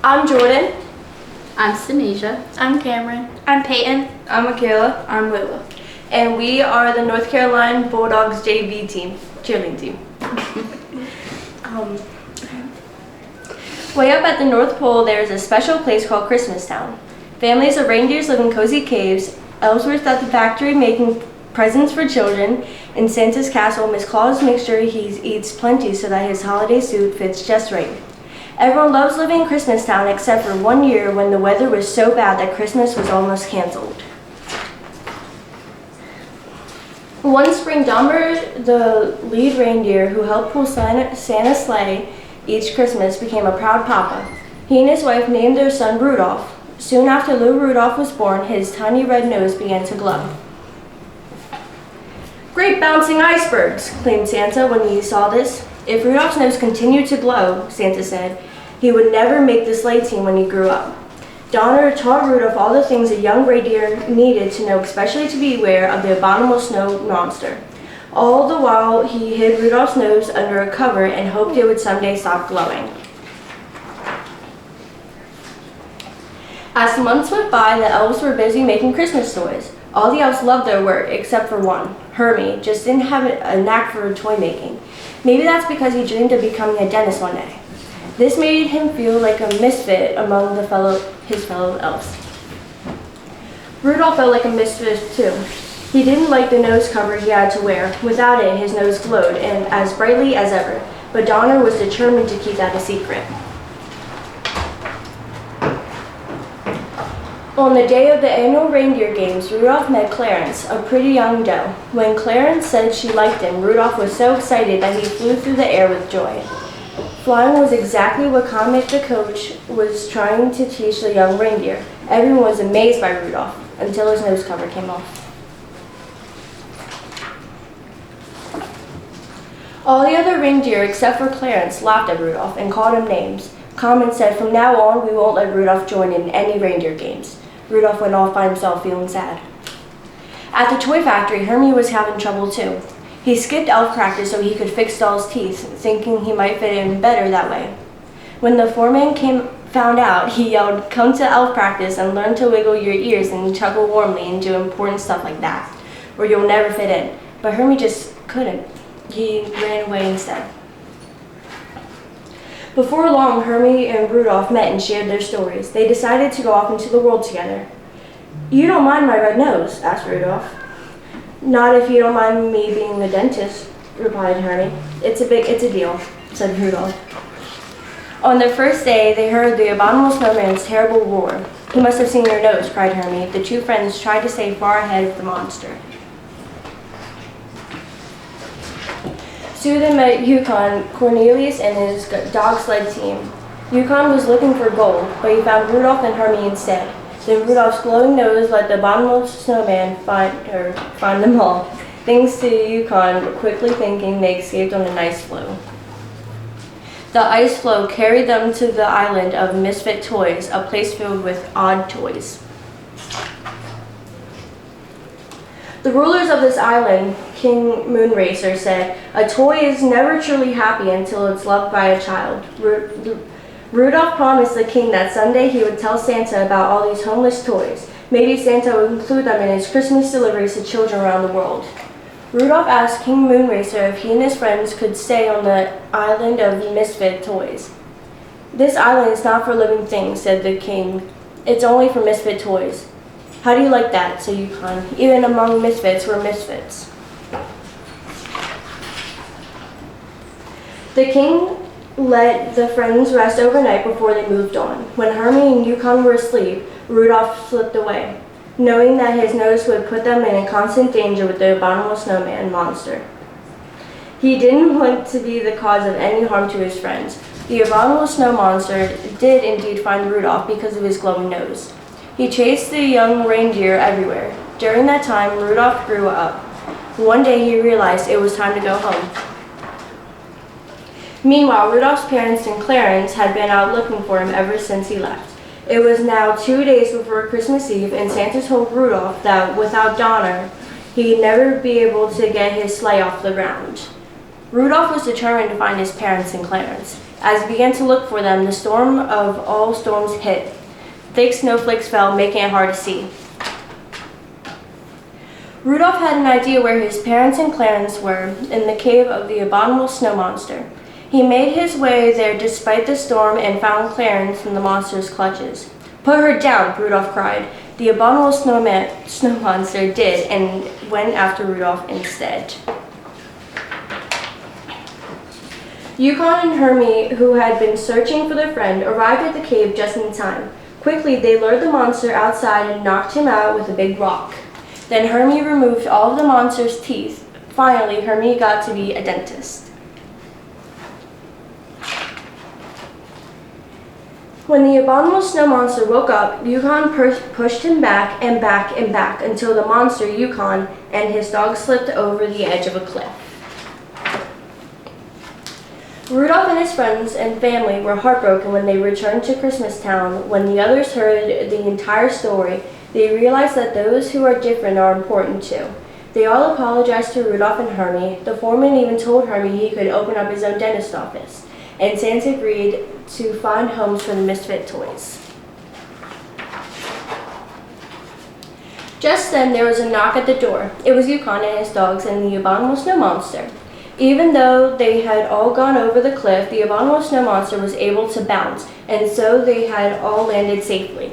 I'm Jordan. I'm Sinasia. I'm Cameron. I'm Peyton. I'm Michaela. I'm Layla. And we are the North Carolina Bulldogs JV team, cheerleading team. Way up at the North Pole, there is a special place called Christmas Town. Families of reindeers live in cozy caves, elves work at the factory making presents for children. In Santa's castle, Miss Claus makes sure he eats plenty so that his holiday suit fits just right. Everyone loves living in Christmas Town except for one year when the weather was so bad that Christmas was almost canceled. One spring, Donner, the lead reindeer who helped pull Santa's sleigh each Christmas, became a proud papa. He and his wife named their son Rudolph. Soon after little Rudolph was born, his tiny red nose began to glow. "Great bouncing icebergs," claimed Santa when he saw this. If Rudolph's nose continued to glow, Santa said, he would never make the sleigh team when he grew up. Donner taught Rudolph all the things a young reindeer needed to know, especially to beware of the abominable snow monster. All the while, he hid Rudolph's nose under a cover and hoped it would someday stop glowing. As the months went by, the elves were busy making Christmas toys. All the elves loved their work, except for one. Hermie just didn't have a knack for toy making. Maybe that's because he dreamed of becoming a dentist one day. This made him feel like a misfit among his fellow elves. Rudolph felt like a misfit too. He didn't like the nose cover he had to wear. Without it, his nose glowed and as brightly as ever. But Donner was determined to keep that a secret. On the day of the annual reindeer games, Rudolph met Clarence, a pretty young doe. When Clarence said she liked him, Rudolph was so excited that he flew through the air with joy. Flying was exactly what Comet the coach was trying to teach the young reindeer. Everyone was amazed by Rudolph until his nose cover came off. All the other reindeer except for Clarence laughed at Rudolph and called him names. Comet said, "From now on, we won't let Rudolph join in any reindeer games." Rudolph went off by himself, feeling sad. At the toy factory, Hermie was having trouble too. He skipped elf practice so he could fix Doll's teeth, thinking he might fit in better that way. When the foreman found out, he yelled, "Come to elf practice and learn to wiggle your ears and chuckle warmly and do important stuff like that, or you'll never fit in." But Hermie just couldn't. He ran away instead. Before long, Hermie and Rudolph met and shared their stories. They decided to go off into the world together. "You don't mind my red nose?" asked Rudolph. "Not if you don't mind me being the dentist," replied Hermie. It's a deal," said Rudolph. On their first day, they heard the abominable snowman's terrible roar. "He must have seen your nose," cried Hermie. The two friends tried to stay far ahead of the monster. Soon they met Yukon, Cornelius, and his dog sled team. Yukon was looking for gold, but he found Rudolph and Hermie instead. Then Rudolph's glowing nose let the abominable snowman find them all, thanks to Yukon quickly thinking they escaped on an ice floe. The ice floe carried them to the island of Misfit Toys, a place filled with odd toys. The rulers of this island, King Moonracer, said, "A toy is never truly happy until it's loved by a child." Rudolph promised the king that someday he would tell Santa about all these homeless toys. Maybe Santa would include them in his Christmas deliveries to children around the world. Rudolph asked King Moonracer if he and his friends could stay on the island of Misfit Toys. "This island is not for living things," said the king. "It's only for misfit toys." "How do you like that?" said Yukon. "Even among misfits, we're misfits." The king let the friends rest overnight before they moved on. When Hermie and Yukon were asleep, Rudolph slipped away, knowing that his nose would put them in constant danger with the abominable snowman monster. He didn't want to be the cause of any harm to his friends. The abominable snow monster did indeed find Rudolph because of his glowing nose. He chased the young reindeer everywhere. During that time, Rudolph grew up. One day he realized it was time to go home. Meanwhile, Rudolph's parents and Clarence had been out looking for him ever since he left. It was now 2 days before Christmas Eve, and Santa told Rudolph that without Donner, he'd never be able to get his sleigh off the ground. Rudolph was determined to find his parents and Clarence. As he began to look for them, the storm of all storms hit. Thick snowflakes fell, making it hard to see. Rudolph had an idea where his parents and Clarence were, in the cave of the abominable snow monster. He made his way there despite the storm and found Clarence in the monster's clutches. "Put her down," Rudolph cried. The abominable snow monster did and went after Rudolph instead. Yukon and Hermie, who had been searching for their friend, arrived at the cave just in time. Quickly, they lured the monster outside and knocked him out with a big rock. Then Hermie removed all of the monster's teeth. Finally, Hermie got to be a dentist. When the abominable snow monster woke up, Yukon pushed him back and back and back until the monster, Yukon, and his dog slipped over the edge of a cliff. Rudolph and his friends and family were heartbroken when they returned to Christmas Town. When the others heard the entire story, they realized that those who are different are important too. They all apologized to Rudolph and Hermie. The foreman even told Hermie he could open up his own dentist office. And Santa agreed to find homes for the misfit toys. Just then, there was a knock at the door. It was Yukon and his dogs and the abominable snow monster. Even though they had all gone over the cliff, the abominable snow monster was able to bounce, and so they had all landed safely.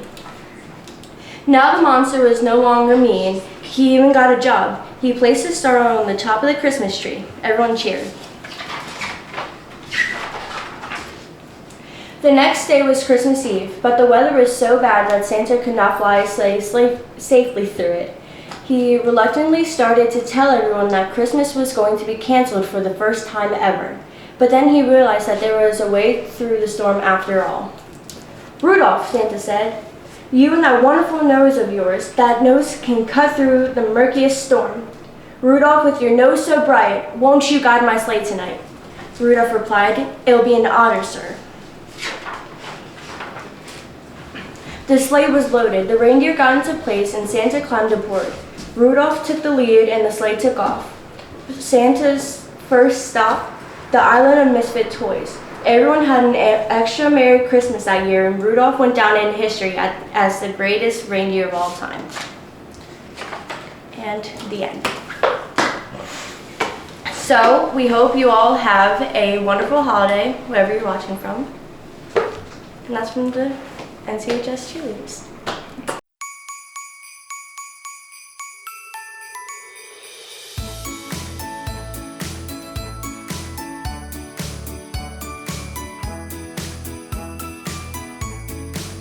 Now the monster was no longer mean. He even got a job. He placed a star on the top of the Christmas tree. Everyone cheered. The next day was Christmas Eve, but the weather was so bad that Santa could not fly a sleigh safely through it. He reluctantly started to tell everyone that Christmas was going to be canceled for the first time ever. But then he realized that there was a way through the storm after all. "Rudolph," Santa said, "you and that wonderful nose of yours, that nose can cut through the murkiest storm. Rudolph, with your nose so bright, won't you guide my sleigh tonight?" Rudolph replied, "It'll be an honor, sir." The sleigh was loaded. The reindeer got into place and Santa climbed aboard. Rudolph took the lead and the sleigh took off. Santa's first stop, the island of misfit toys. Everyone had an extra Merry Christmas that year, and Rudolph went down in history as the greatest reindeer of all time. And the end. So, we hope you all have a wonderful holiday, wherever you're watching from. And that's from the NCHS cheerleaders.